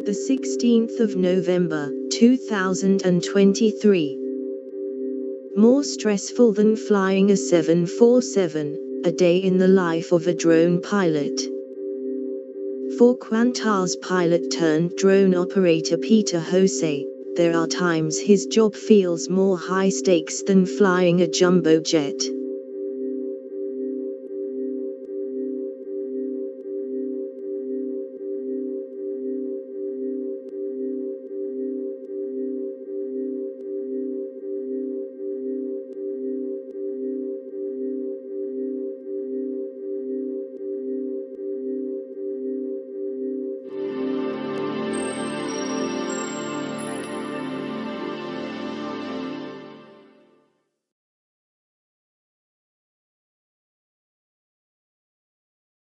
The 16th of November, 2023. More stressful than flying a 747, a day in the life of a drone pilot. For Qantas pilot turned drone operator Peter Jose, there are times his job feels more high stakes than flying a jumbo jet.